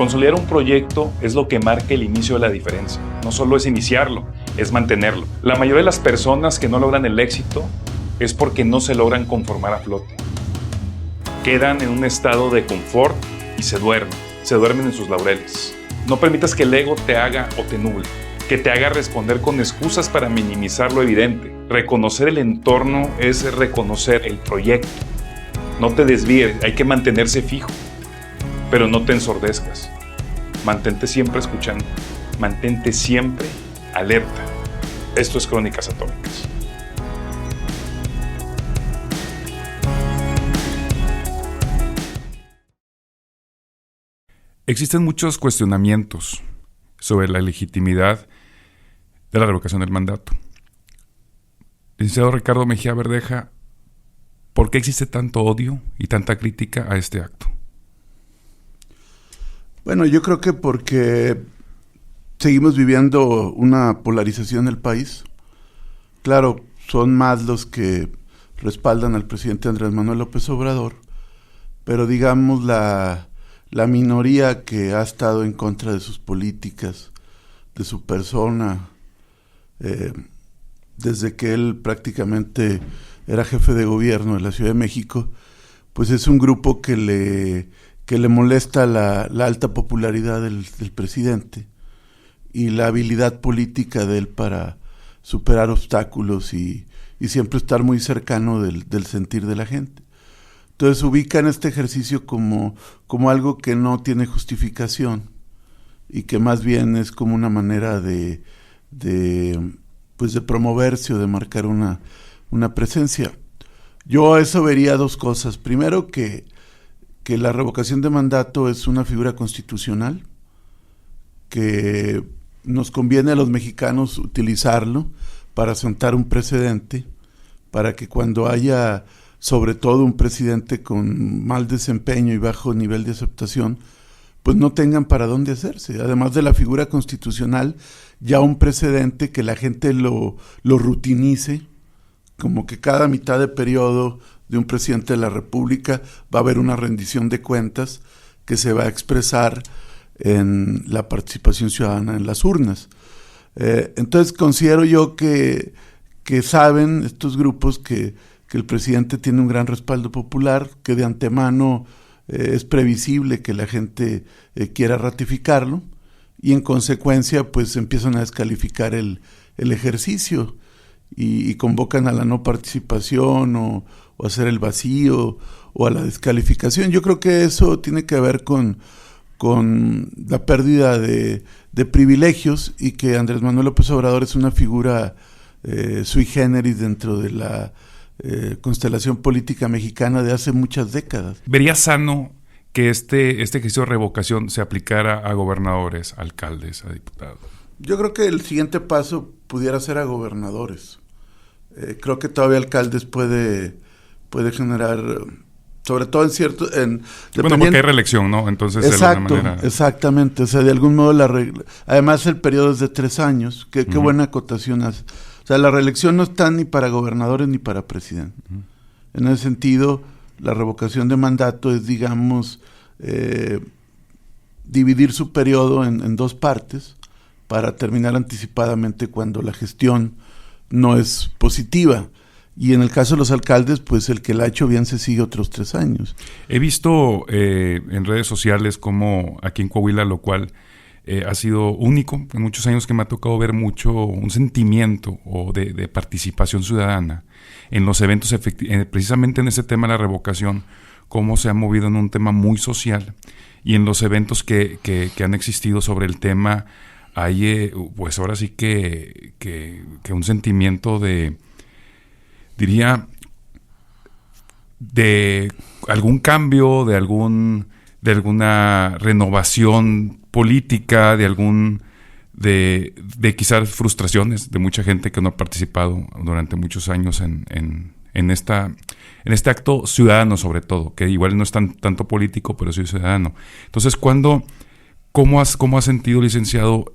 Consolidar un proyecto es lo que marca el inicio de la diferencia. No solo es iniciarlo, es mantenerlo. La mayoría de las personas que no logran el éxito es porque no se logran conformar a flote. Quedan en un estado de confort y se duermen en sus laureles. No permitas que el ego te haga o te nuble, que te haga responder con excusas para minimizar lo evidente. Reconocer el entorno es reconocer el proyecto. No te desvíes, hay que mantenerse fijo, pero no te ensordezcas. Mantente siempre escuchando, mantente siempre alerta. Esto es Crónicas Atómicas. Existen muchos cuestionamientos sobre la legitimidad de la revocación del mandato. Licenciado Ricardo Mejía Verdeja, ¿por qué existe tanto odio y tanta crítica a este acto? Bueno, yo creo que porque seguimos viviendo una polarización en el país. Claro, son más los que respaldan al presidente Andrés Manuel López Obrador, pero digamos la minoría que ha estado en contra de sus políticas, de su persona, desde que él prácticamente era jefe de gobierno de la Ciudad de México, pues es un grupo que le molesta la alta popularidad del presidente y la habilidad política de él para superar obstáculos y siempre estar muy cercano del sentir de la gente. Entonces ubican este ejercicio como algo que no tiene justificación y que más bien es como una manera de promoverse o de marcar una presencia. Yo a eso vería dos cosas. Primero, que la revocación de mandato es una figura constitucional, que nos conviene a los mexicanos utilizarlo para sentar un precedente, para que cuando haya sobre todo un presidente con mal desempeño y bajo nivel de aceptación, pues no tengan para dónde hacerse. Además de la figura constitucional, ya un precedente que la gente lo rutinice, como que cada mitad de periodo de un presidente de la República va a haber una rendición de cuentas que se va a expresar en la participación ciudadana en las urnas. Entonces considero yo que saben estos grupos que el presidente tiene un gran respaldo popular, que de antemano es previsible que la gente quiera ratificarlo, y en consecuencia pues empiezan a descalificar el ejercicio y convocan a la no participación o a hacer el vacío o a la descalificación. Yo creo que eso tiene que ver con la pérdida de privilegios, y que Andrés Manuel López Obrador es una figura sui generis dentro de la constelación política mexicana de hace muchas décadas. ¿Vería sano que este ejercicio de revocación se aplicara a gobernadores, alcaldes, a diputados? Yo creo que el siguiente paso pudiera ser a gobernadores. Creo que todavía alcaldes puede generar, sobre todo en cierto... Bueno, porque hay reelección, ¿no? Entonces, exacto, de alguna manera... Exactamente. O sea, de algún modo además el periodo es de 3 años. Qué buena acotación hace. O sea, la reelección no está ni para gobernadores ni para presidente. En ese sentido, la revocación de mandato es, digamos, dividir su periodo en 2 partes para terminar anticipadamente cuando la gestión no es positiva. Y en el caso de los alcaldes, pues el que la ha hecho bien se sigue otros 3 años. He visto en redes sociales como aquí en Coahuila, lo cual ha sido único en muchos años, que me ha tocado ver mucho un sentimiento de participación ciudadana en los eventos, precisamente en ese tema de la revocación, cómo se ha movido en un tema muy social, y en los eventos que han existido sobre el tema hay pues ahora sí que un sentimiento diría de algún cambio, de alguna renovación política, de quizás frustraciones de mucha gente que no ha participado durante muchos años en este acto ciudadano, sobre todo, que igual no es tanto político, pero sí ciudadano. Entonces, ¿cómo has sentido, licenciado,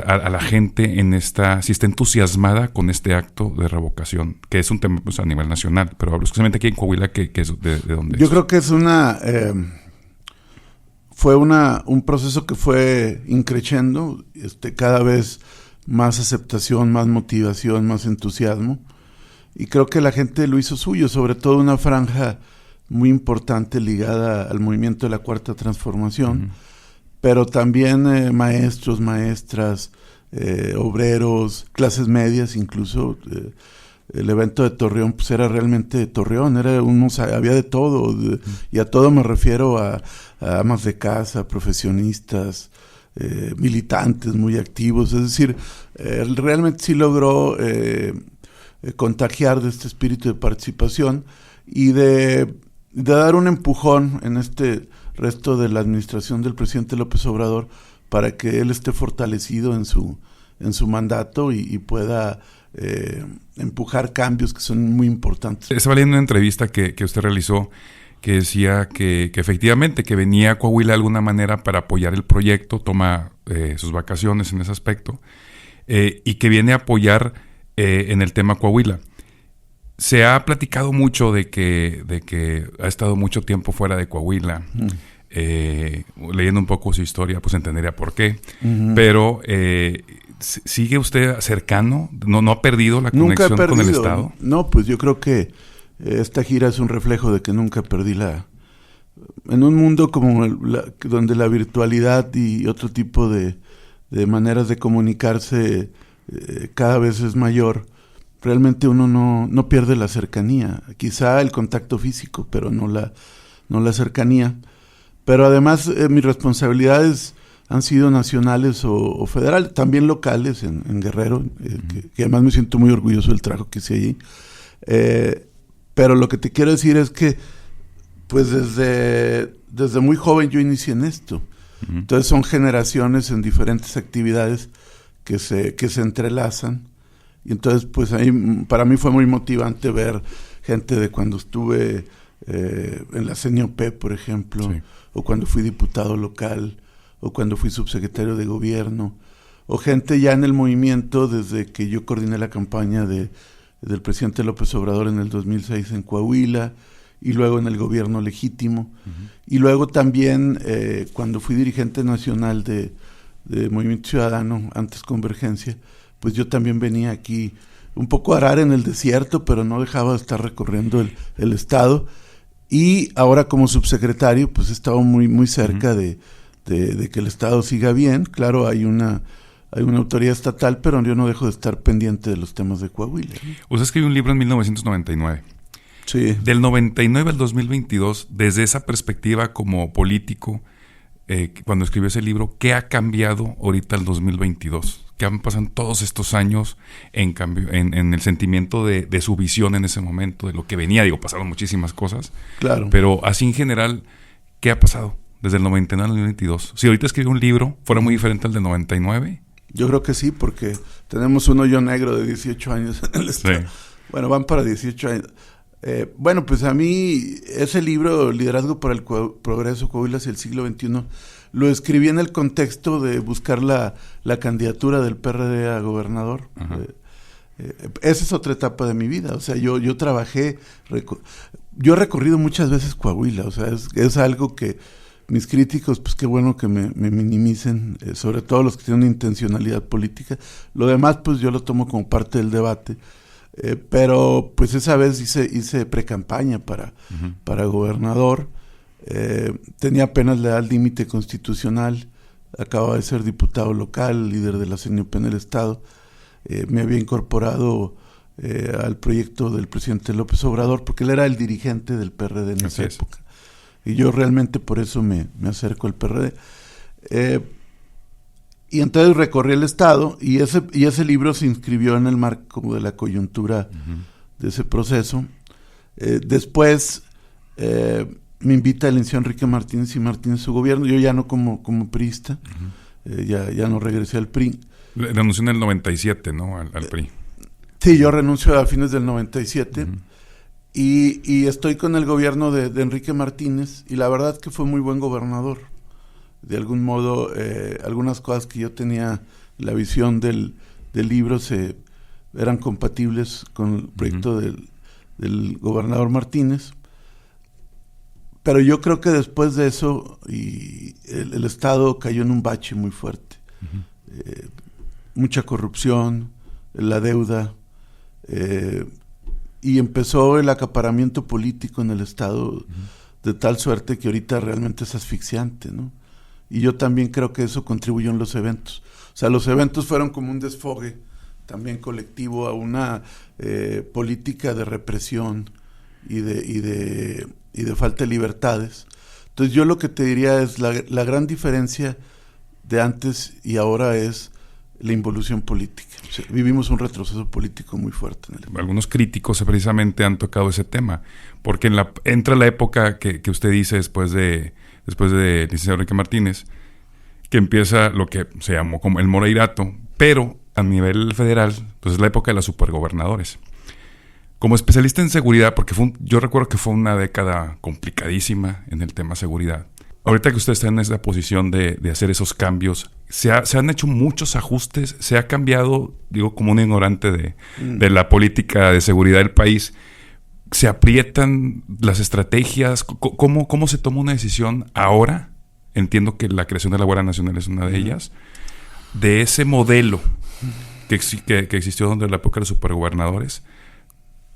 a la gente si está entusiasmada con este acto de revocación, que es un tema pues, a nivel nacional, pero hablo exclusivamente aquí en Coahuila, que es de dónde Yo es? creo que es una fue un proceso que fue increciendo, cada vez más aceptación, más motivación, más entusiasmo, y creo que la gente lo hizo suyo, sobre todo una franja muy importante ligada al movimiento de la Cuarta Transformación, pero también maestros, maestras, obreros, clases medias incluso. El evento de Torreón pues era realmente Torreón, había de todo, y a todo me refiero a amas de casa, profesionistas, militantes muy activos, es decir, realmente sí logró contagiar de este espíritu de participación y de dar un empujón en este resto de la administración del presidente López Obrador para que él esté fortalecido en su mandato y pueda empujar cambios que son muy importantes. Estaba leyendo una entrevista que usted realizó que decía que efectivamente que venía a Coahuila de alguna manera para apoyar el proyecto, toma sus vacaciones en ese aspecto, y que viene a apoyar en el tema Coahuila. Se ha platicado mucho de que ha estado mucho tiempo fuera de Coahuila. Leyendo un poco su historia, pues entendería por qué. Pero ¿sigue usted cercano? ¿No ha perdido la conexión con el Estado? No, pues yo creo que esta gira es un reflejo de que nunca perdí en un mundo como donde la virtualidad y otro tipo de maneras de comunicarse cada vez es mayor, realmente uno no pierde la cercanía. Quizá el contacto físico, pero no la cercanía. Pero además mis responsabilidades han sido nacionales o federales, también locales en Guerrero, que además me siento muy orgulloso del trabajo que hice allí. Pero lo que te quiero decir es que pues desde muy joven yo inicié en esto. Entonces son generaciones en diferentes actividades que se entrelazan. Y entonces pues ahí para mí fue muy motivante ver gente de cuando estuve en la CNOP, por ejemplo, sí, o cuando fui diputado local, o cuando fui subsecretario de gobierno, o gente ya en el movimiento desde que yo coordiné la campaña del presidente López Obrador en el 2006 en Coahuila, y luego en el gobierno legítimo, y luego también cuando fui dirigente nacional de Movimiento Ciudadano, antes Convergencia, pues yo también venía aquí un poco a arar en el desierto, pero no dejaba de estar recorriendo el estado. Y ahora como subsecretario, pues he estado muy, muy cerca de que el estado siga bien. Claro, hay una autoridad estatal, pero yo no dejo de estar pendiente de los temas de Coahuila, ¿no? Usted escribió un libro en 1999. Sí. Del 99 al 2022, desde esa perspectiva como político, cuando escribió ese libro, ¿qué ha cambiado ahorita al 2022? ¿Qué han pasado todos estos años en cambio, en el sentimiento de su visión en ese momento, de lo que venía? Digo, pasaron muchísimas cosas. Claro. Pero así en general, ¿qué ha pasado desde el 99 al 2022? Si ahorita escribe un libro, ¿fuera muy diferente al del 99? Yo creo que sí, porque tenemos un hoyo negro de 18 años en el estado. Sí. Bueno, van para 18 años. Bueno, pues a mí ese libro, Liderazgo para el Progreso, Coahuila hacia el siglo XXI, lo escribí en el contexto de buscar la candidatura del PRD a gobernador. Esa es otra etapa de mi vida. O sea, yo trabajé, yo he recorrido muchas veces Coahuila. O sea, es algo que mis críticos, pues qué bueno que me minimicen, sobre todo los que tienen una intencionalidad política. Lo demás, pues yo lo tomo como parte del debate. Pero pues esa vez hice pre-campaña para gobernador. Tenía apenas la edad límite constitucional, acababa de ser diputado local, líder de la CNOP en el estado. Me había incorporado al proyecto del presidente López Obrador, porque él era el dirigente del PRD en esa época. Y yo realmente por eso me acerco al PRD. Y entonces recorrí el estado y ese libro se inscribió en el marco de la coyuntura de ese proceso. Después me invita el licenciado Enrique Martínez y Martínez su gobierno. Yo ya no como priista, ya no regresé al PRI. Renunció en el 97, ¿no? Al PRI. Sí, yo renuncio a fines del 97 y estoy con el gobierno de Enrique Martínez, y la verdad que fue muy buen gobernador. De algún modo, algunas cosas que yo tenía, la visión del libro, eran compatibles con el proyecto del gobernador Martínez. Pero yo creo que después de eso el Estado cayó en un bache muy fuerte. Mucha corrupción, la deuda, y empezó el acaparamiento político en el Estado de tal suerte que ahorita realmente es asfixiante, ¿no? Y yo también creo que eso contribuyó en los eventos. O sea, los eventos fueron como un desfogue también colectivo a una política de represión y de falta de libertades. Entonces yo lo que te diría es la gran diferencia de antes y ahora es la involución política. O sea, vivimos un retroceso político muy fuerte en el país. Algunos críticos precisamente han tocado ese tema, porque entra la época que usted dice después de licenciado Enrique Martínez, que empieza lo que se llamó como el Moreirato, pero a nivel federal, pues es la época de los supergobernadores. Como especialista en seguridad, porque yo recuerdo que fue una década complicadísima en el tema seguridad. Ahorita que usted está en esa posición de hacer esos cambios, se han hecho muchos ajustes, se ha cambiado, digo como un ignorante de la política de seguridad del país, se aprietan las estrategias. ¿Cómo se toma una decisión ahora? Entiendo que la creación de la Guardia Nacional es una de ellas, de ese modelo que existió durante la época de los supergobernadores.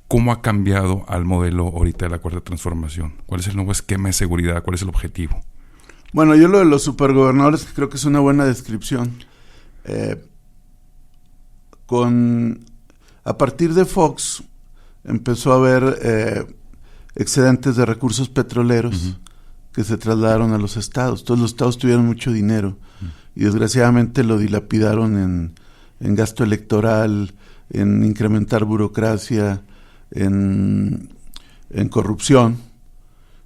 ¿Cómo ha cambiado al modelo ahorita de la Cuarta Transformación? ¿Cuál es el nuevo esquema de seguridad? ¿Cuál es el objetivo? Bueno, yo lo de los supergobernadores creo que es una buena descripción. A partir de Fox empezó a haber excedentes de recursos petroleros que se trasladaron a los estados. Todos los estados tuvieron mucho dinero y desgraciadamente lo dilapidaron en gasto electoral, en incrementar burocracia, en corrupción.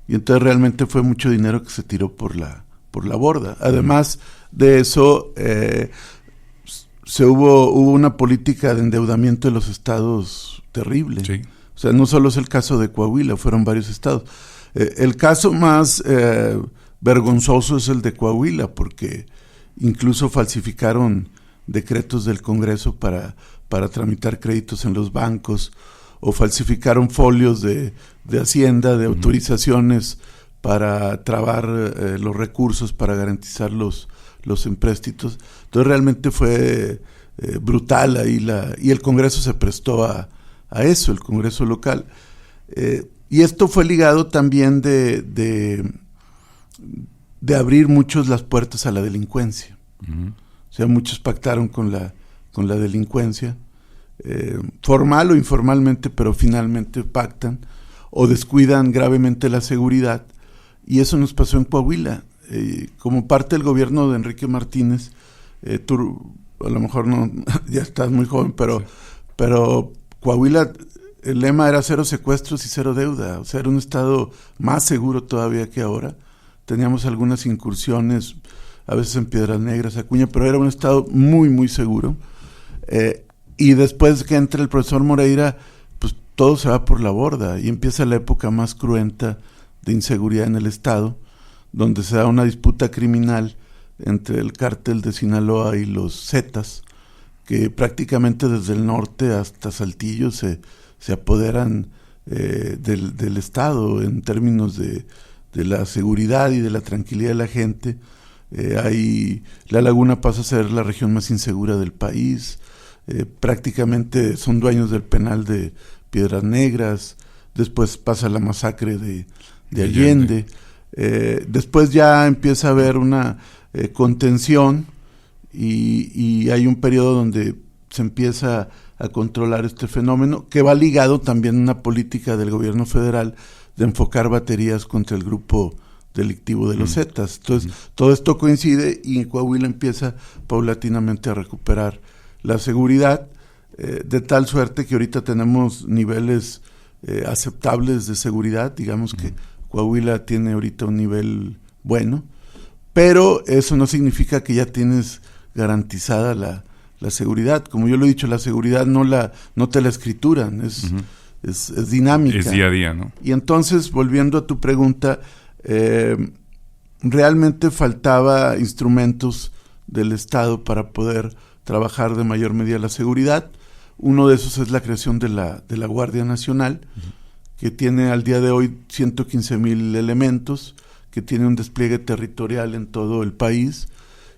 Y entonces realmente fue mucho dinero que se tiró por la borda. Además de eso, hubo una política de endeudamiento de los estados terrible. Sí. O sea, no solo es el caso de Coahuila, fueron varios estados. El caso más vergonzoso es el de Coahuila, porque incluso falsificaron decretos del Congreso para tramitar créditos en los bancos, o falsificaron folios de Hacienda, de autorizaciones para trabar los recursos, para garantizar los empréstitos. Entonces realmente fue brutal ahí y el Congreso se prestó a eso, el Congreso local. Y esto fue ligado también de abrir muchos las puertas a la delincuencia. O sea, muchos pactaron con la delincuencia, formal o informalmente, pero finalmente pactan o descuidan gravemente la seguridad, y eso nos pasó en Coahuila. Como parte del gobierno de Enrique Martínez, tú a lo mejor no, ya estás muy joven, pero Coahuila, el lema era 0 secuestros y 0 deuda. O sea, era un estado más seguro todavía que ahora. Teníamos algunas incursiones, a veces en Piedras Negras, Acuña, pero era un estado muy, muy seguro. Y después que entra el profesor Moreira, pues todo se va por la borda y empieza la época más cruenta de inseguridad en el estado, donde se da una disputa criminal entre el cártel de Sinaloa y los Zetas, que prácticamente desde el norte hasta Saltillo se apoderan del estado en términos de la seguridad y de la tranquilidad de la gente. La Laguna pasa a ser la región más insegura del país. Prácticamente son dueños del penal de Piedras Negras. Después pasa la masacre de Allende. Después ya empieza a haber una contención y hay un periodo donde se empieza a controlar este fenómeno, que va ligado también a una política del gobierno federal de enfocar baterías contra el grupo delictivo de los Zetas. Entonces, todo esto coincide y Coahuila empieza paulatinamente a recuperar la seguridad, de tal suerte que ahorita tenemos niveles aceptables de seguridad. Digamos que Coahuila tiene ahorita un nivel bueno, pero eso no significa que ya tienes garantizada la seguridad. Como yo lo he dicho, la seguridad no te la escrituran, es dinámica. Es día a día, ¿no? Y entonces, volviendo a tu pregunta, realmente faltaba instrumentos del Estado para poder trabajar de mayor medida la seguridad. Uno de esos es la creación de la Guardia Nacional, que tiene al día de hoy 115,000 elementos, que tiene un despliegue territorial en todo el país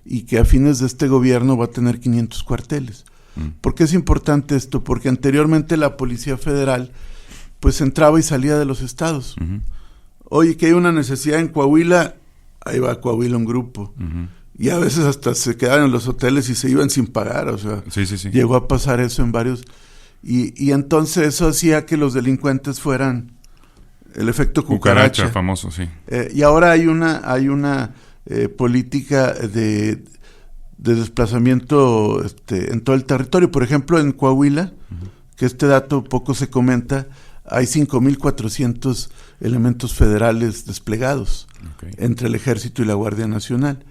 y que a fines de este gobierno va a tener 500 cuarteles. ¿Por qué es importante esto? Porque anteriormente la Policía Federal pues entraba y salía de los estados. Oye, que hay una necesidad en Coahuila, ahí va a Coahuila un grupo. Y a veces hasta se quedaban en los hoteles y se iban sin pagar, o sea, llegó a pasar eso en varios. Y entonces eso hacía que los delincuentes fueran el efecto cucaracha. Famoso, sí. Y ahora hay una política de desplazamiento en todo el territorio. Por ejemplo, en Coahuila, que este dato poco se comenta, hay 5,400 elementos federales desplegados entre el Ejército y la Guardia Nacional.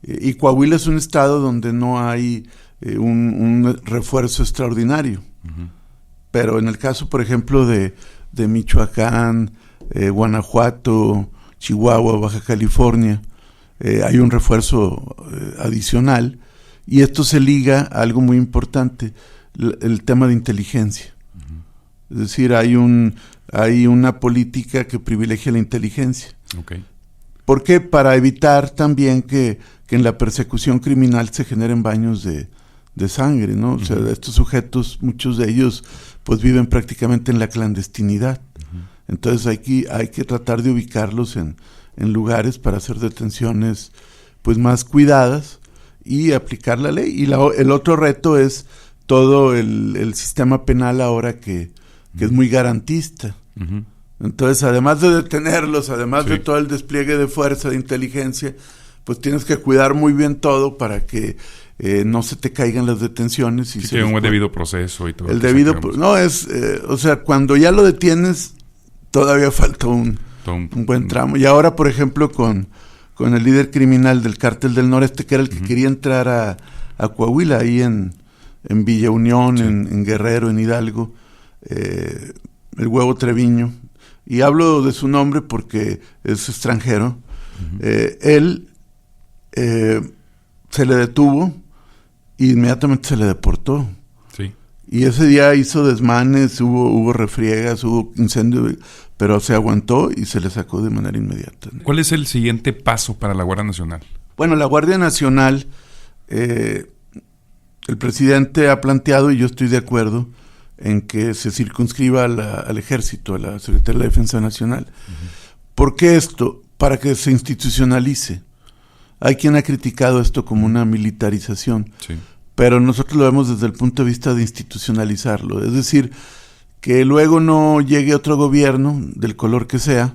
Y Coahuila es un estado donde no hay un refuerzo extraordinario. Pero en el caso, por ejemplo, de Michoacán, Guanajuato, Chihuahua, Baja California, hay un refuerzo adicional, y esto se liga a algo muy importante, el tema de inteligencia. Es decir, hay una política que privilegia la inteligencia. ¿Por qué? Para evitar también que en la persecución criminal se generen baños de sangre, ¿no? O sea, estos sujetos, muchos de ellos, pues viven prácticamente en la clandestinidad. Entonces hay que tratar de ubicarlos en lugares para hacer detenciones pues más cuidadas y aplicar la ley. Y el otro reto es todo el sistema penal ahora que es muy garantista. Entonces, además de detenerlos, además de todo el despliegue de fuerza, de inteligencia, pues tienes que cuidar muy bien todo para que no se te caigan las detenciones. Y que un debido proceso y todo. El debido, no es, o sea, cuando ya lo detienes, todavía falta un buen tramo. Y ahora, por ejemplo, con el líder criminal del Cártel del Noreste, que era el que quería entrar a Coahuila, ahí en Villa Unión, en Guerrero, en Hidalgo, el Huevo Treviño, y hablo de su nombre porque es extranjero. Él se le detuvo e inmediatamente se le deportó. Y ese día hizo desmanes, hubo refriegas, hubo incendio, pero se aguantó y se le sacó de manera inmediata. ¿Cuál es el siguiente paso para la Guardia Nacional? Bueno, la Guardia Nacional, el presidente ha planteado, y yo estoy de acuerdo, en que se circunscriba al Ejército, a la Secretaría de la Defensa Nacional. ¿Por qué esto? Para que se institucionalice. Hay quien ha criticado esto como una militarización, pero nosotros lo vemos desde el punto de vista de institucionalizarlo. Es decir, que luego no llegue otro gobierno, del color que sea,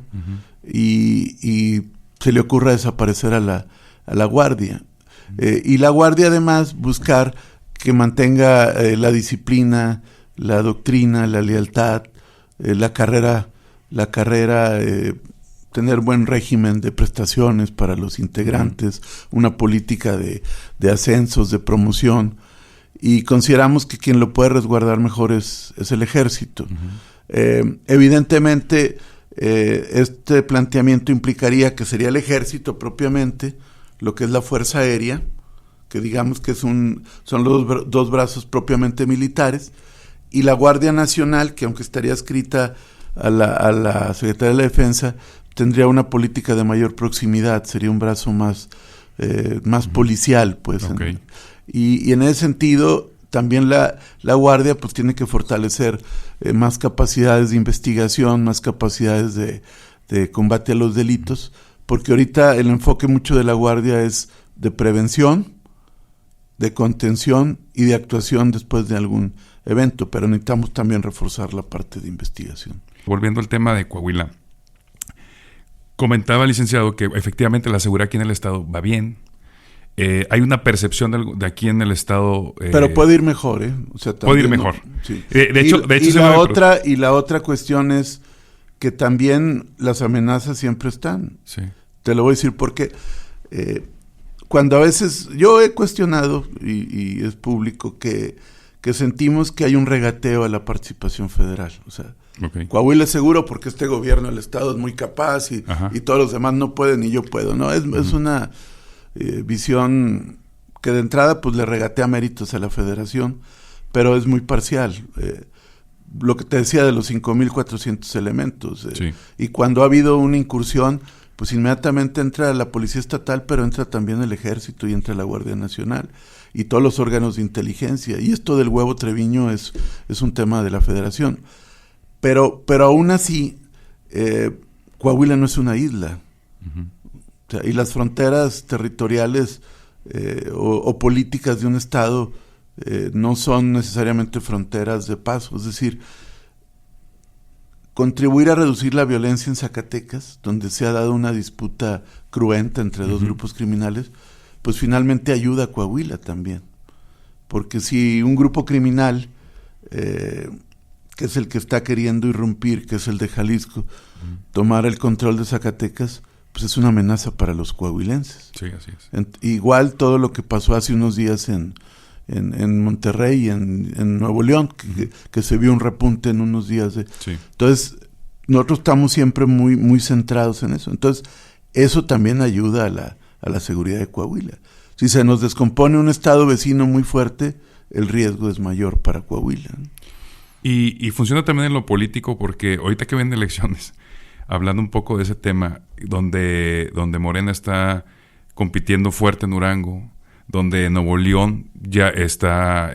y se le ocurra desaparecer a la Guardia. Y la Guardia, además, buscar que mantenga la disciplina, la doctrina, la lealtad, la carrera, tener buen régimen de prestaciones para los integrantes, una política de ascensos, de promoción, y consideramos que quien lo puede resguardar mejor es el Ejército. Evidentemente, este planteamiento implicaría que sería el Ejército propiamente, lo que es la Fuerza Aérea, que digamos que son los dos brazos propiamente militares, y la Guardia Nacional, que aunque estaría adscrita a la Secretaría de la Defensa, tendría una política de mayor proximidad, sería un brazo más policial, pues. Y en ese sentido, también la Guardia pues tiene que fortalecer más capacidades de investigación, más capacidades de combate a los delitos, porque ahorita el enfoque mucho de la Guardia es de prevención, de contención y de actuación después de algún evento, pero necesitamos también reforzar la parte de investigación. Volviendo al tema de Coahuila, comentaba el licenciado que efectivamente la seguridad aquí en el estado va bien. Hay una percepción de aquí en el estado... pero puede ir mejor, ¿eh? O sea, puede ir mejor. Sí. De hecho, la otra cuestión es que también las amenazas siempre están. Te lo voy a decir porque cuando a veces yo he cuestionado, y es público, que sentimos que hay un regateo a la participación federal. O sea, Coahuila es seguro porque este gobierno del estado es muy capaz y todos los demás no pueden y yo puedo. No, es una visión que de entrada pues le regatea méritos a la federación, pero es muy parcial. lo que te decía de los 5.400 elementos. Sí. Y cuando ha habido una incursión, pues inmediatamente entra la Policía Estatal, pero entra también el Ejército y entra la Guardia Nacional y todos los órganos de inteligencia. Y esto del huevo Treviño es un tema de la Federación. Pero aún así, Coahuila no es una isla. Uh-huh. O sea, y las fronteras territoriales o políticas de un estado no son necesariamente fronteras de paso. Es decir, contribuir a reducir la violencia en Zacatecas, donde se ha dado una disputa cruenta entre dos grupos criminales, pues finalmente ayuda a Coahuila también. Porque si un grupo criminal, que es el que está queriendo irrumpir, que es el de Jalisco, tomar el control de Zacatecas, pues es una amenaza para los coahuilenses. Sí, así es. Igual todo lo que pasó hace unos días en Monterrey, en Nuevo León, que se vio un repunte en unos días. Sí. Entonces, nosotros estamos siempre muy, muy centrados en eso. Entonces, eso también ayuda a la seguridad de Coahuila. Si se nos descompone un estado vecino muy fuerte, el riesgo es mayor para Coahuila, ¿no? Y funciona también en lo político, porque ahorita que ven elecciones, hablando un poco de ese tema, donde Morena está compitiendo fuerte en Durango, donde Nuevo León ya está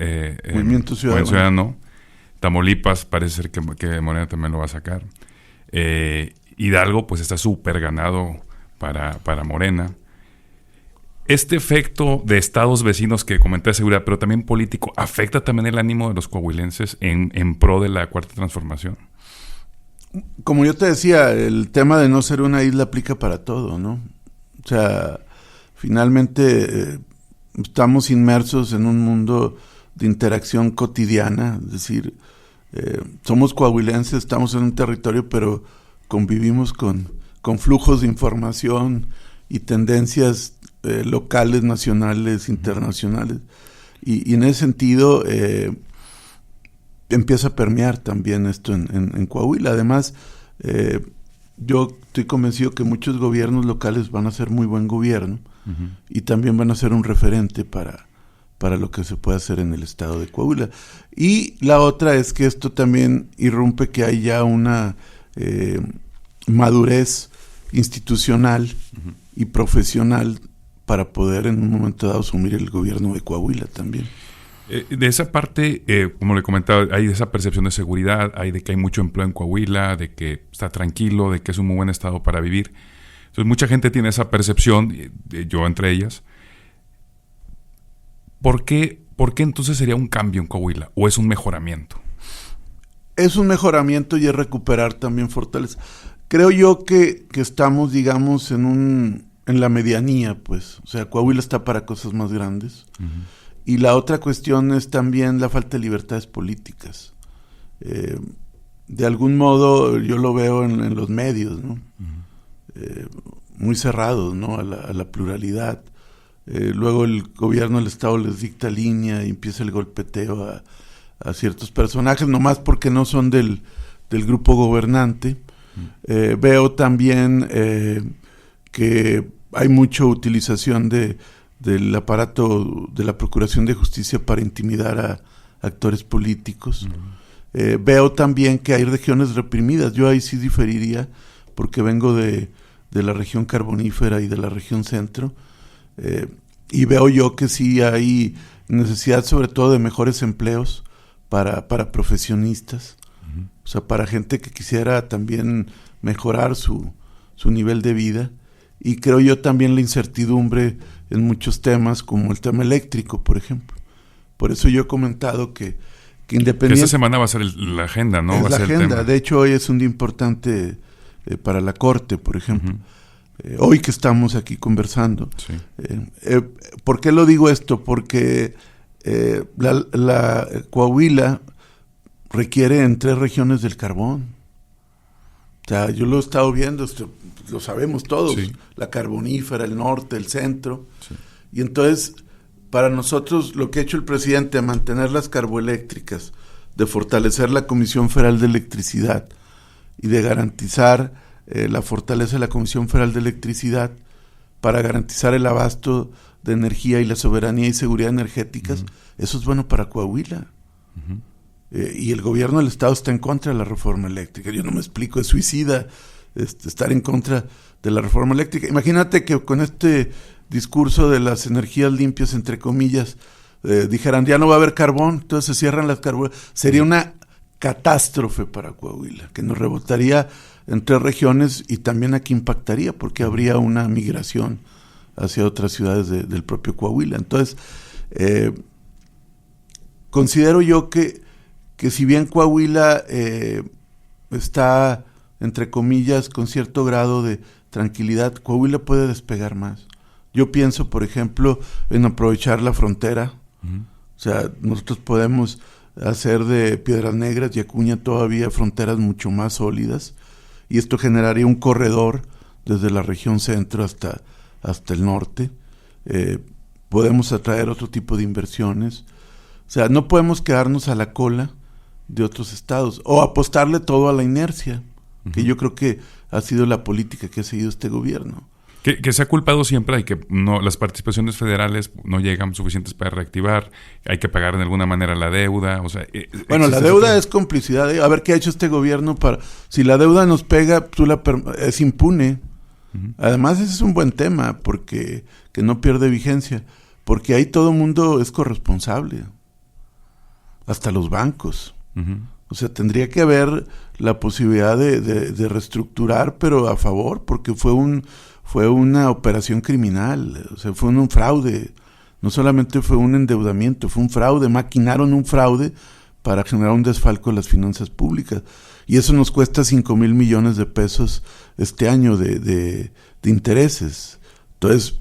Movimiento Ciudadano. Tamaulipas parece ser que Morena también lo va a sacar. Hidalgo pues está súper ganado para Morena. Este efecto de estados vecinos que comenté de seguridad, pero también político, ¿afecta también el ánimo de los coahuilenses en pro de la Cuarta Transformación? Como yo te decía, el tema de no ser una isla aplica para todo, ¿no? O sea, finalmente estamos inmersos en un mundo de interacción cotidiana, es decir, somos coahuilenses, estamos en un territorio, pero convivimos con flujos de información y tendencias locales, nacionales, internacionales, y en ese sentido empieza a permear también esto en Coahuila. Además, yo estoy convencido que muchos gobiernos locales van a ser muy buen gobierno, y también van a ser un referente para lo que se puede hacer en el estado de Coahuila. Y la otra es que esto también irrumpe que hay ya una madurez institucional y profesional para poder en un momento dado asumir el gobierno de Coahuila también. De esa parte, como le comentaba, hay esa percepción de seguridad, hay de que hay mucho empleo en Coahuila, de que está tranquilo, de que es un muy buen estado para vivir. Entonces mucha gente tiene esa percepción, yo entre ellas. ¿Por qué entonces sería un cambio en Coahuila? ¿O es un mejoramiento? Es un mejoramiento y es recuperar también fortaleza. Creo yo que estamos, digamos, en la medianía, pues. O sea, Coahuila está para cosas más grandes. Y la otra cuestión es también la falta de libertades políticas. De algún modo yo lo veo en los medios, ¿no? Muy cerrados, ¿no? A la pluralidad. Luego el gobierno del estado les dicta línea y empieza el golpeteo a ciertos personajes, nomás porque no son del grupo gobernante. Veo también que hay mucha utilización del aparato de la Procuración de Justicia para intimidar a actores políticos. Veo también que hay regiones reprimidas. Yo ahí sí diferiría, porque vengo de la región carbonífera y de la región centro, y veo yo que sí hay necesidad sobre todo de mejores empleos para profesionistas, o sea, para gente que quisiera también mejorar su nivel de vida. Y creo yo también la incertidumbre en muchos temas, como el tema eléctrico, por ejemplo. Por eso yo he comentado que independientemente... Esta semana va a ser la agenda, ¿no? Es va a la ser agenda. el tema. De hecho, hoy es un día importante para la Corte, por ejemplo. Hoy que estamos aquí conversando. Sí. ¿Por qué lo digo esto? Porque la Coahuila requiere en 3 regiones del carbón. O sea, yo lo he estado viendo, lo sabemos todos, Sí. La carbonífera, el norte, el centro. Sí. Y entonces, para nosotros, lo que ha hecho el presidente de mantener las carboeléctricas, de fortalecer la Comisión Federal de Electricidad y de garantizar la fortaleza de la Comisión Federal de Electricidad para garantizar el abasto de energía y la soberanía y seguridad energéticas, eso es bueno para Coahuila. y el gobierno del Estado está en contra de la reforma eléctrica. Yo no me explico, es suicida estar en contra de la reforma eléctrica. Imagínate que con este discurso de las energías limpias, entre comillas, dijeran, ya no va a haber carbón, entonces se cierran las carboneras. Sería una catástrofe para Coahuila, que nos rebotaría en 3 regiones y también aquí impactaría, porque habría una migración hacia otras ciudades del propio Coahuila. Entonces, considero yo que si bien Coahuila está, entre comillas, con cierto grado de tranquilidad, Coahuila puede despegar más. Yo pienso, por ejemplo, en aprovechar la frontera. Uh-huh. O sea, nosotros podemos hacer de Piedras Negras y Acuña todavía fronteras mucho más sólidas, y esto generaría un corredor desde la región centro hasta el norte. Podemos atraer otro tipo de inversiones. O sea, no podemos quedarnos a la cola de otros estados o apostarle todo a la inercia, uh-huh, que yo creo que ha sido la política que ha seguido este gobierno. Que se ha culpado siempre de que las participaciones federales no llegan suficientes para reactivar, hay que pagar de alguna manera la deuda. O sea, bueno, la deuda es complicidad. A ver qué ha hecho este gobierno para... Si la deuda nos pega, es impune. Uh-huh. Además, ese es un buen tema, porque que no pierde vigencia, porque ahí todo el mundo es corresponsable, hasta los bancos. Uh-huh. O sea, tendría que haber la posibilidad de reestructurar, pero a favor, porque fue una operación criminal, o sea, fue un fraude. No solamente fue un endeudamiento, fue un fraude, maquinaron un fraude para generar un desfalco en las finanzas públicas. Y eso nos cuesta 5,000 millones de pesos este año de intereses. Entonces,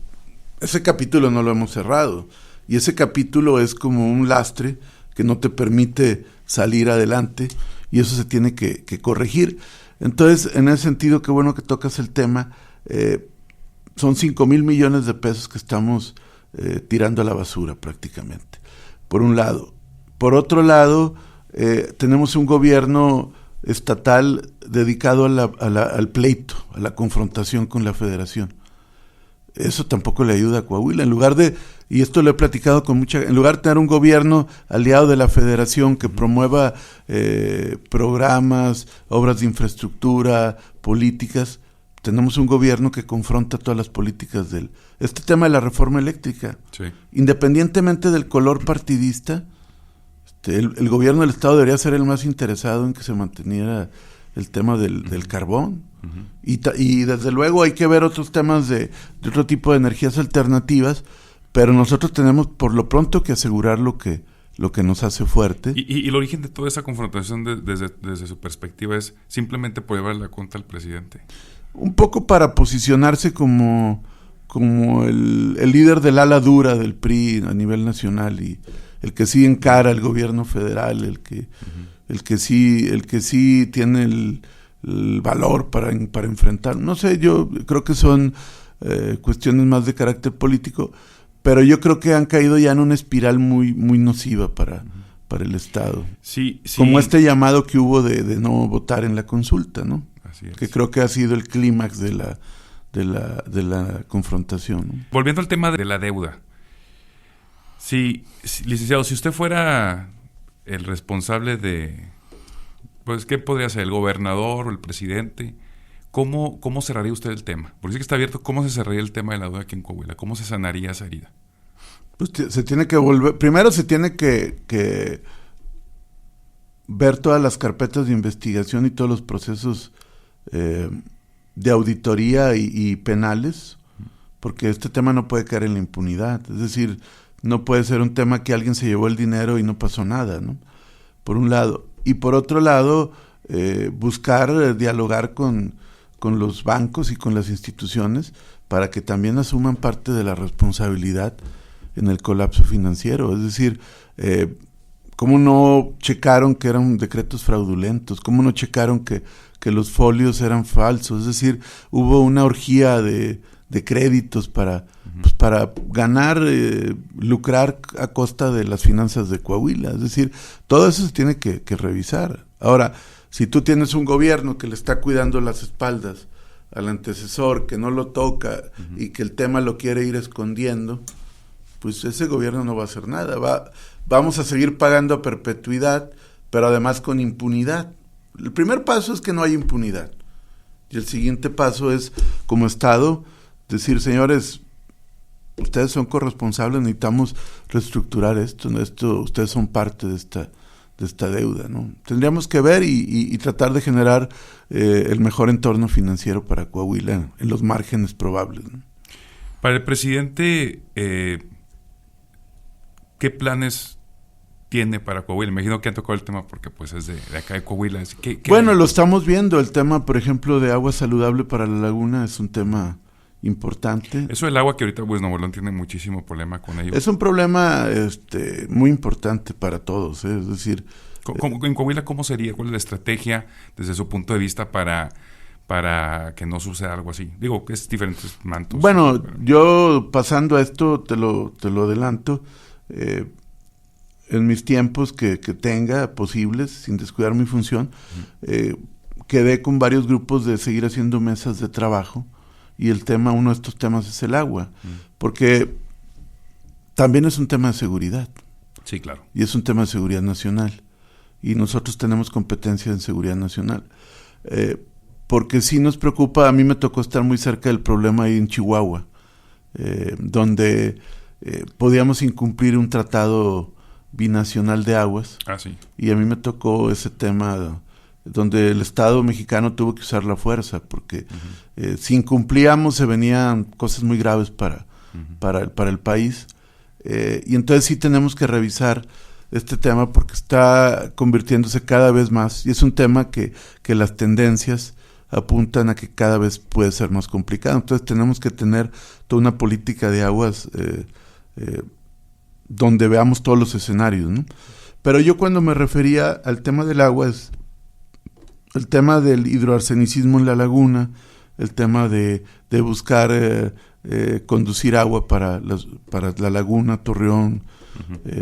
ese capítulo no lo hemos cerrado. Y ese capítulo es como un lastre que no te permite salir adelante, y eso se tiene que corregir. Entonces, en ese sentido, qué bueno que tocas el tema. Son 5,000 millones de pesos que estamos tirando a la basura prácticamente, por un lado. Por otro lado, tenemos un gobierno estatal dedicado al pleito, a la confrontación con la federación. Eso tampoco le ayuda a Coahuila. En lugar de, y esto lo he platicado con en lugar de tener un gobierno aliado de la federación que promueva programas, obras de infraestructura, políticas, tenemos un gobierno que confronta todas las políticas este tema de la reforma eléctrica. Sí. Independientemente del color partidista, el gobierno del Estado debería ser el más interesado en que se manteniera el tema del carbón. Uh-huh. Y desde luego hay que ver otros temas de otro tipo de energías alternativas, pero nosotros tenemos por lo pronto que asegurar lo que nos hace fuerte. ¿Y el origen de toda esa confrontación desde su perspectiva es simplemente por llevar la cuenta al presidente? Un poco para posicionarse como el líder del ala dura del PRI a nivel nacional, y el que sí encara el gobierno federal, el que sí tiene el valor para enfrentar. No sé, yo creo que son cuestiones más de carácter político, pero yo creo que han caído ya en una espiral muy, muy nociva para el Estado. Sí. Como este llamado que hubo de no votar en la consulta, ¿no? Así es. Que creo que ha sido el clímax de la confrontación, ¿no? Volviendo al tema de la deuda. Licenciado, si usted fuera el responsable pues, ¿qué podría ser? ¿El gobernador o el presidente? ¿Cómo cerraría usted el tema? Porque sí que está abierto. ¿Cómo se cerraría el tema de la deuda aquí en Coahuila? ¿Cómo se sanaría esa herida? Pues se tiene que primero se tiene que ver todas las carpetas de investigación y todos los procesos de auditoría y penales, porque este tema no puede caer en la impunidad. Es decir, no puede ser un tema que alguien se llevó el dinero y no pasó nada, ¿no? Por un lado. Y por otro lado, buscar dialogar con los bancos y con las instituciones para que también asuman parte de la responsabilidad en el colapso financiero. Es decir, ¿cómo no checaron que eran decretos fraudulentos? ¿Cómo no checaron que los folios eran falsos? Es decir, hubo una orgía de créditos para ganar, lucrar a costa de las finanzas de Coahuila. Es decir, todo eso se tiene que revisar. Ahora, si tú tienes un gobierno que le está cuidando las espaldas al antecesor, que no lo toca y que el tema lo quiere ir escondiendo, pues ese gobierno no va a hacer nada. Vamos a seguir pagando a perpetuidad pero además con impunidad. El primer paso es que no hay impunidad. Y el siguiente paso es, como Estado, decir, señores, ustedes son corresponsables, necesitamos reestructurar esto, ustedes son parte de esta deuda, ¿no? Tendríamos que ver y tratar de generar el mejor entorno financiero para Coahuila en los márgenes probables, ¿no? Para el presidente, ¿qué planes tiene para Coahuila? Me imagino que han tocado el tema porque pues es de acá de Coahuila. Bueno, lo estamos viendo. El tema, por ejemplo, de agua saludable para la laguna es un tema importante. Eso del agua que ahorita pues Nuevo León tiene muchísimo problema con ello. Es un problema muy importante para todos, ¿eh? Es decir... En Coahuila, ¿cómo sería? ¿Cuál es la estrategia desde su punto de vista para que no suceda algo así? Digo, que es diferentes mantos. Bueno, yo pasando a esto, te lo adelanto, en mis tiempos que tenga posibles, sin descuidar mi función, quedé con varios grupos de seguir haciendo mesas de trabajo, y uno de estos temas es el agua, porque también es un tema de seguridad. Sí, claro. Y es un tema de seguridad nacional, y nosotros tenemos competencia en seguridad nacional. Porque sí nos preocupa, a mí me tocó estar muy cerca del problema ahí en Chihuahua, donde podíamos incumplir un tratado binacional de aguas. Sí. Y a mí me tocó ese tema donde el Estado mexicano tuvo que usar la fuerza, porque si incumplíamos se venían cosas muy graves para el país. Y entonces sí tenemos que revisar este tema porque está convirtiéndose cada vez más, y es un tema que las tendencias apuntan a que cada vez puede ser más complicado. Entonces tenemos que tener toda una política de aguas donde veamos todos los escenarios, ¿no? Pero yo cuando me refería al tema del agua es el tema del hidroarsenicismo en la laguna, el tema de buscar conducir agua para la laguna, Torreón,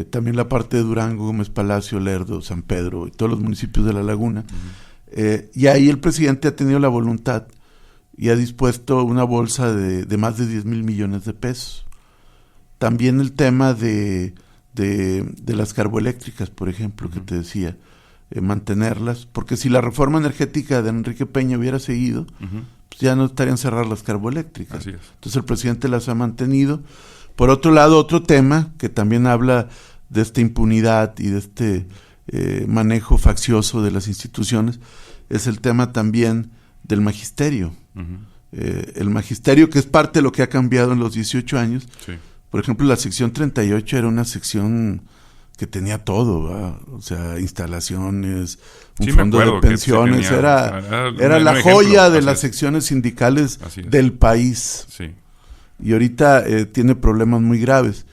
también la parte de Durango, Gómez Palacio, Lerdo, San Pedro y todos los municipios de la laguna. Y ahí el presidente ha tenido la voluntad y ha dispuesto una bolsa de más de 10,000 millones de pesos. También el tema de las carboeléctricas, por ejemplo, que te decía, mantenerlas, porque si la reforma energética de Enrique Peña hubiera seguido, pues ya no estarían cerradas las carboeléctricas. Así es. Entonces el presidente las ha mantenido. Por otro lado, otro tema que también habla de esta impunidad y de este manejo faccioso de las instituciones es el tema también del magisterio. El magisterio, que es parte de lo que ha cambiado en los 18 años. Sí. Por ejemplo, la sección 38 era una sección que tenía todo, ¿verdad? O sea, instalaciones, un fondo de pensiones, era la joya de las secciones sindicales del país. Sí. Y ahorita tiene problemas muy graves,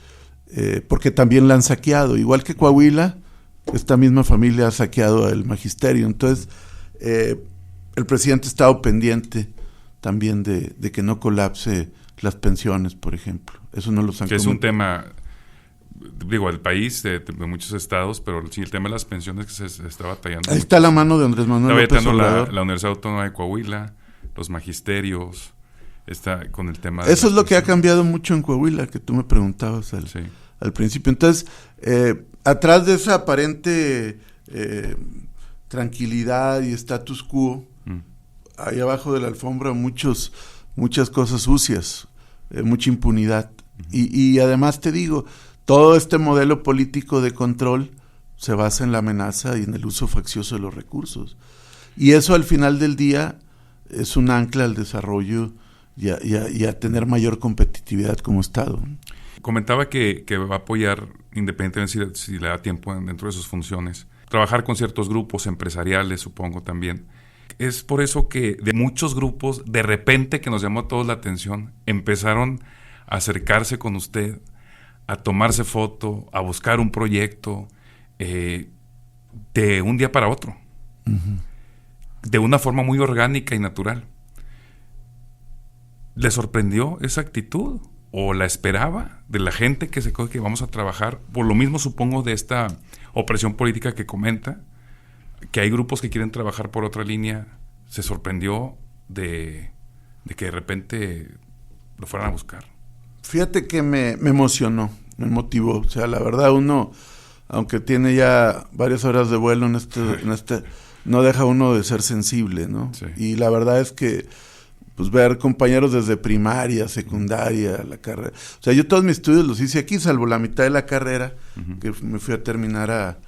porque también la han saqueado. Igual que Coahuila, esta misma familia ha saqueado el magisterio. Entonces, el presidente ha estado pendiente también de que no colapse las pensiones, por ejemplo. Eso no lo han que es un tema, digo, del país, de muchos estados, pero sí, el tema de las pensiones que se está batallando. Ahí está la mano de Andrés Manuel López Obrador. La Universidad Autónoma de Coahuila, los magisterios, está con el tema... Eso es lo que ha cambiado mucho en Coahuila, que tú me preguntabas al principio. Entonces, atrás de esa aparente tranquilidad y status quo, ahí abajo de la alfombra muchas cosas sucias, mucha impunidad. Y además te digo, todo este modelo político de control se basa en la amenaza y en el uso faccioso de los recursos. Y eso al final del día es un ancla al desarrollo y a tener mayor competitividad como Estado. Comentaba que va a apoyar, independientemente si le da tiempo dentro de sus funciones, trabajar con ciertos grupos empresariales, supongo también. Es por eso que de muchos grupos, de repente, que nos llamó a todos la atención, empezaron a acercarse con usted, a tomarse foto, a buscar un proyecto, de un día para otro, de una forma muy orgánica y natural. ¿Le sorprendió esa actitud? ¿O la esperaba de la gente que vamos a trabajar? Por lo mismo, supongo, de esta opresión política que comenta, que hay grupos que quieren trabajar por otra línea. ¿Se sorprendió de que de repente lo fueran a buscar? Fíjate que me emocionó, me motivó. O sea, la verdad, uno aunque tiene ya varias horas de vuelo en este no deja uno de ser sensible, ¿no? Sí. Y la verdad es que pues ver compañeros desde primaria, secundaria, la carrera. O sea, yo todos mis estudios los hice aquí, salvo la mitad de la carrera, que me fui a terminar a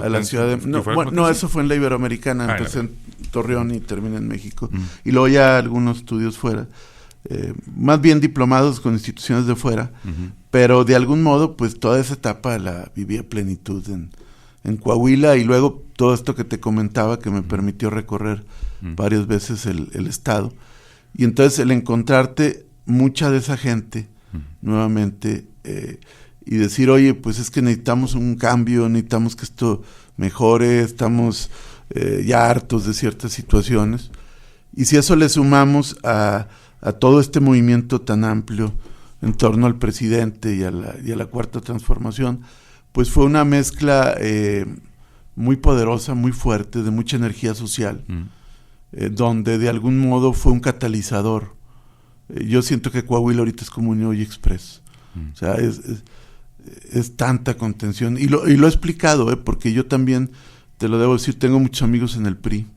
la ciudad de... No, eso fue en la Iberoamericana, empecé en Torreón y terminé en México. Y luego ya algunos estudios fuera, más bien diplomados con instituciones de fuera, pero de algún modo, pues toda esa etapa la viví a plenitud en Coahuila, y luego todo esto que te comentaba que me permitió recorrer varias veces el estado. Y entonces el encontrarte mucha de esa gente nuevamente y decir, oye, pues es que necesitamos un cambio, necesitamos que esto mejore, estamos ya hartos de ciertas situaciones. Y si eso le sumamos a todo este movimiento tan amplio en torno al presidente y a la Cuarta Transformación, pues fue una mezcla muy poderosa, muy fuerte, de mucha energía social. Donde de algún modo fue un catalizador. Yo siento que Coahuila ahorita es como un New York Express. O sea, es tanta contención. Y lo he explicado, porque yo también, te lo debo decir, tengo muchos amigos en el PRI.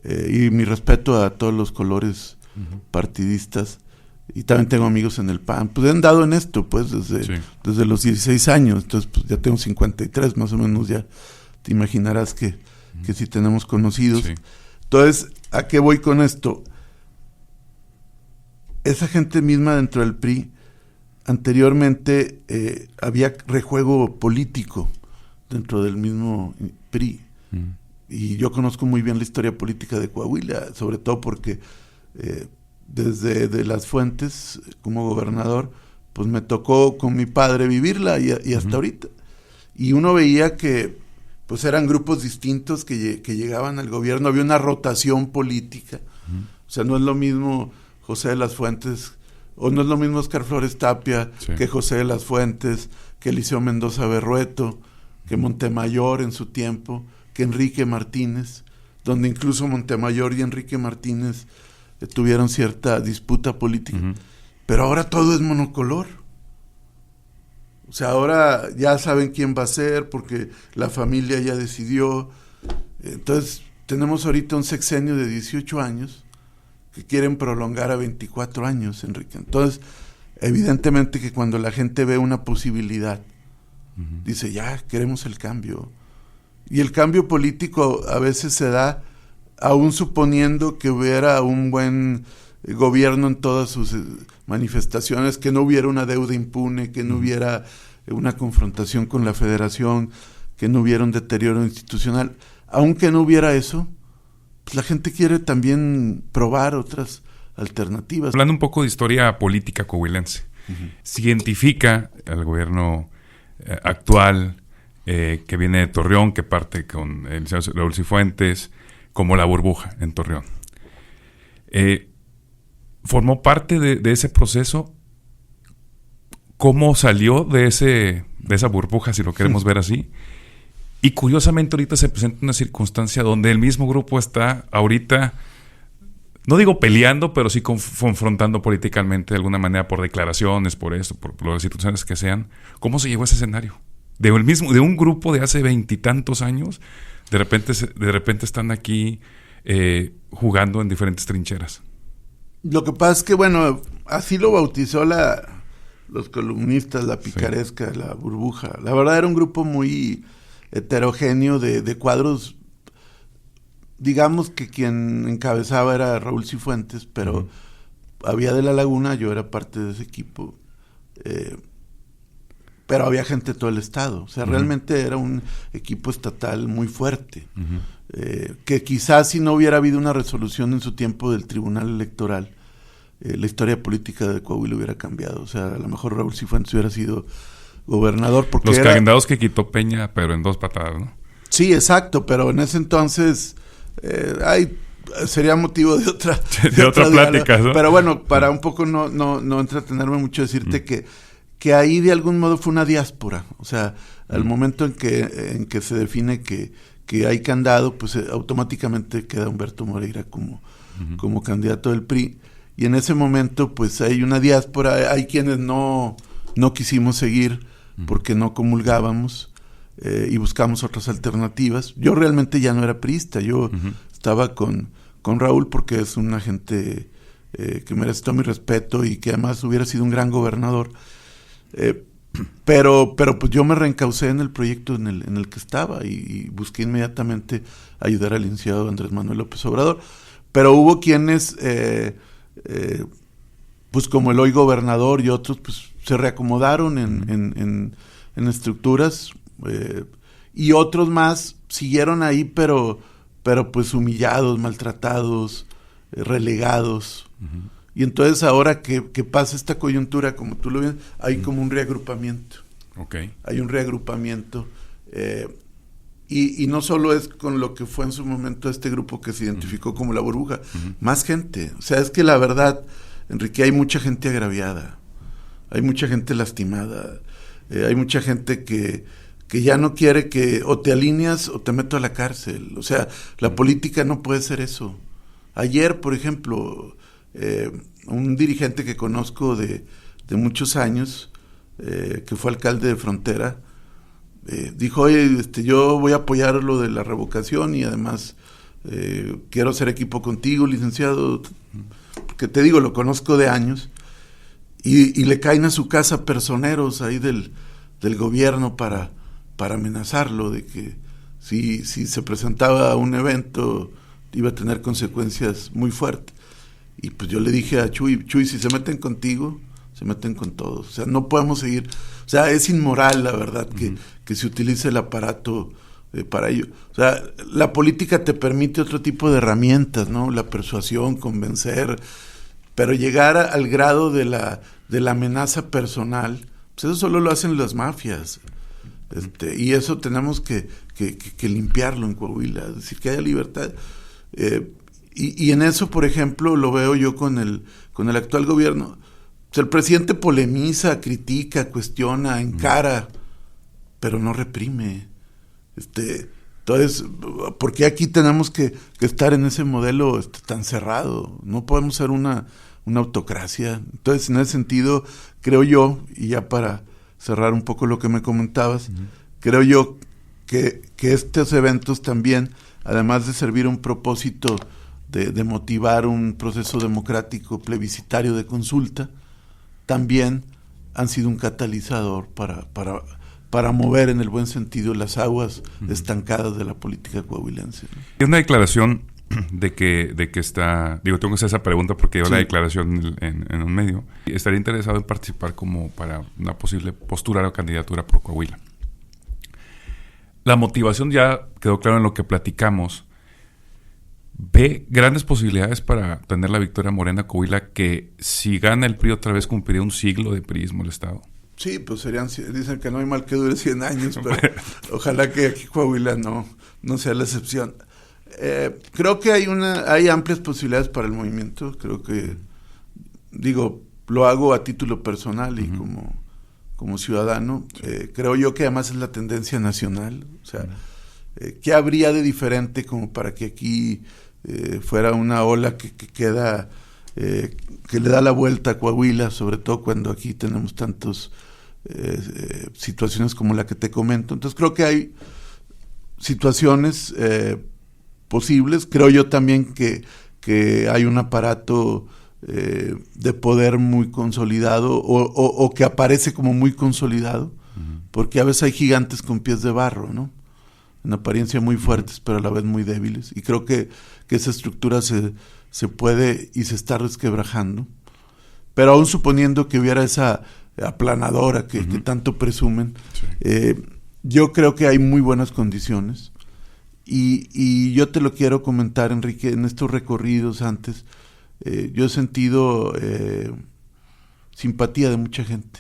Y mi respeto a todos los colores partidistas. Y también tengo amigos en el PAN. Pues he andado en esto, pues, desde los 16 años. Entonces, pues ya tengo 53, más o menos, ya te imaginarás que sí tenemos conocidos. Sí. Entonces, ¿a qué voy con esto? Esa gente misma dentro del PRI, anteriormente había rejuego político dentro del mismo PRI. Y yo conozco muy bien la historia política de Coahuila, sobre todo porque desde de Las Fuentes, como gobernador, pues me tocó con mi padre vivirla y hasta ahorita. Y uno veía que pues eran grupos distintos que llegaban al gobierno, había una rotación política. O sea, no es lo mismo José de las Fuentes, o no es lo mismo Óscar Flores Tapia, que José de las Fuentes, que Eliseo Mendoza Berrueto, que Montemayor en su tiempo, que Enrique Martínez, donde incluso Montemayor y Enrique Martínez tuvieron cierta disputa política. Pero ahora todo es monocolor. O sea, ahora ya saben quién va a ser porque la familia ya decidió. Entonces, tenemos ahorita un sexenio de 18 años que quieren prolongar a 24 años, Enrique. Entonces, evidentemente que cuando la gente ve una posibilidad, dice, ya, queremos el cambio. Y el cambio político a veces se da aún suponiendo que hubiera un buen gobierno en todas sus manifestaciones, que no hubiera una deuda impune, que no hubiera una confrontación con la federación, que no hubiera un deterioro institucional. Aunque no hubiera eso, pues la gente quiere también probar otras alternativas. Hablando un poco de historia política coahuilense, se identifica al gobierno actual que viene de Torreón, que parte con el señor Raúl Cifuentes, como la burbuja en Torreón. Formó parte de ese proceso. ¿Cómo salió de esa burbuja, si lo queremos ver así? Y curiosamente ahorita se presenta una circunstancia donde el mismo grupo está ahorita, no digo peleando, pero sí confrontando políticamente de alguna manera por declaraciones, por esto, por las situaciones que sean. ¿Cómo se llegó a ese escenario? De un grupo de hace 20 años, de repente están aquí jugando en diferentes trincheras. Lo que pasa es que, bueno, así lo bautizó los columnistas, la picaresca, la burbuja. La verdad era un grupo muy heterogéneo de cuadros. Digamos que quien encabezaba era Raúl Cifuentes, pero había de La Laguna, yo era parte de ese equipo. Pero había gente de todo el estado. O sea, realmente era un equipo estatal muy fuerte. Que quizás si no hubiera habido una resolución en su tiempo del Tribunal Electoral, la historia política de Coahuila hubiera cambiado. O sea, a lo mejor Raúl Cifuentes hubiera sido gobernador. Porque los candados que quitó Peña, pero en 2 patadas, ¿no? Sí, exacto, pero en ese entonces sería motivo de otra plática, ¿no? Pero bueno, para un poco no entretenerme mucho, decirte que ahí de algún modo fue una diáspora. O sea, al momento en que se define que hay candado, pues automáticamente queda Humberto Moreira como candidato del PRI. Y en ese momento, pues hay una diáspora, hay quienes no quisimos seguir porque no comulgábamos. y buscamos otras alternativas. Yo realmente ya no era priista, yo estaba con Raúl porque es una gente que merece todo mi respeto y que además hubiera sido un gran gobernador. Pero pues yo me reencaucé en el proyecto en el que estaba y busqué inmediatamente ayudar al licenciado Andrés Manuel López Obrador. Pero hubo quienes, pues como el hoy gobernador y otros, pues se reacomodaron en estructuras, y otros más siguieron ahí, pero pues humillados, maltratados, relegados. Y entonces ahora que pasa esta coyuntura, como tú lo ves, hay como un reagrupamiento. Okay. Hay un reagrupamiento. Y no solo es con lo que fue en su momento este grupo que se identificó como la burbuja, más gente. O sea, es que la verdad, Enrique, hay mucha gente agraviada, hay mucha gente lastimada, hay mucha gente que ya no quiere que o te alineas o te meto a la cárcel. O sea, la política no puede ser eso. Ayer, por ejemplo, un dirigente que conozco de muchos años, que fue alcalde de Frontera, dijo, oye, yo voy a apoyar lo de la revocación y además quiero hacer equipo contigo, licenciado, porque te digo, lo conozco de años, y le caen a su casa personeros ahí del gobierno para amenazarlo de que si se presentaba a un evento iba a tener consecuencias muy fuertes. Y pues yo le dije a Chuy, si se meten contigo, se meten con todos. O sea, no podemos seguir. O sea, es inmoral, la verdad, que se utilice el aparato para ello. O sea, la política te permite otro tipo de herramientas, ¿no? La persuasión, convencer, pero llegar al grado de la amenaza personal, pues eso solo lo hacen las mafias. Y eso tenemos que limpiarlo en Coahuila, es decir, que haya libertad. Y en eso, por ejemplo, lo veo yo con el actual gobierno. O sea, el presidente polemiza, critica, cuestiona, encara, pero no reprime. Entonces, ¿por qué aquí tenemos que estar en ese modelo tan cerrado? No podemos ser una autocracia. Entonces, en ese sentido, creo yo, y ya para cerrar un poco lo que me comentabas, creo yo que estos eventos también, además de servir un propósito de motivar un proceso democrático plebiscitario de consulta, también han sido un catalizador para mover en el buen sentido las aguas estancadas de la política coahuilense, ¿no? Hay una declaración de que está, tengo que hacer esa pregunta porque dio la declaración en un medio. Estaría interesado en participar como para una posible postura o candidatura por Coahuila. La motivación ya quedó claro en lo que platicamos. Ve grandes posibilidades para tener la victoria morena Coahuila, que si gana el PRI otra vez cumpliría un siglo de priismo el Estado. Sí, pues dicen que no hay mal que dure 100 años, pero ojalá que aquí Coahuila no sea la excepción. Creo que hay amplias posibilidades para el movimiento. Creo que, lo hago a título personal y como ciudadano. Creo yo que además es la tendencia nacional. O sea, ¿qué habría de diferente como para que aquí fuera una ola que queda, que le da la vuelta a Coahuila, sobre todo cuando aquí tenemos tantas situaciones como la que te comento? Entonces creo que hay situaciones posibles. Creo yo también que hay un aparato de poder muy consolidado o que aparece como muy consolidado, porque a veces hay gigantes con pies de barro, ¿no? En apariencia muy fuertes, pero a la vez muy débiles. Y creo que esa estructura se puede y se está resquebrajando. Pero aún suponiendo que hubiera esa aplanadora que tanto presumen, yo creo que hay muy buenas condiciones. Y yo te lo quiero comentar, Enrique, en estos recorridos antes, yo he sentido simpatía de mucha gente.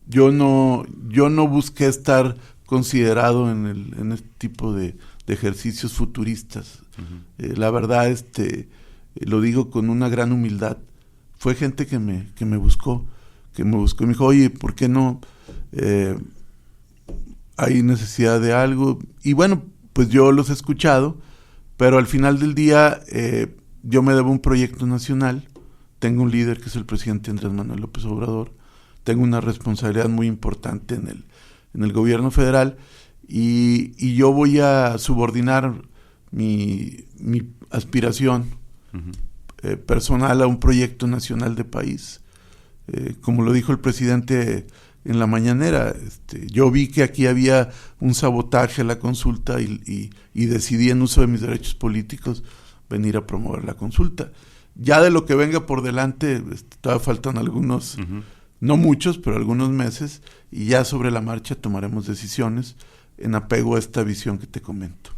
Yo no busqué estar considerado en este tipo de ejercicios futuristas. La verdad, lo digo con una gran humildad. Fue gente que me buscó y me dijo, oye, ¿por qué no? Hay necesidad de algo. Y bueno, pues yo los he escuchado, pero al final del día yo me debo un proyecto nacional. Tengo un líder que es el presidente Andrés Manuel López Obrador. Tengo una responsabilidad muy importante en en el gobierno federal, y yo voy a subordinar mi aspiración personal a un proyecto nacional de país. Como lo dijo el presidente en la mañanera, yo vi que aquí había un sabotaje a la consulta y decidí, en uso de mis derechos políticos, venir a promover la consulta. Ya de lo que venga por delante, todavía faltan algunos, no muchos, pero algunos meses, y ya sobre la marcha tomaremos decisiones en apego a esta visión que te comento.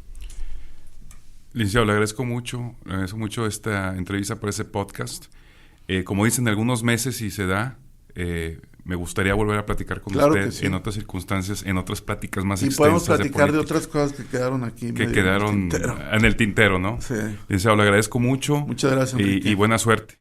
Licenciado, le agradezco mucho esta entrevista por ese podcast. Como dicen, en algunos meses, si se da, me gustaría volver a platicar con usted en otras circunstancias, en otras pláticas más extensas. Y podemos platicar de otras cosas que quedaron aquí. Que quedaron en el tintero, ¿no? Sí. Licenciado, le agradezco mucho. Muchas gracias, Enrique. Y buena suerte.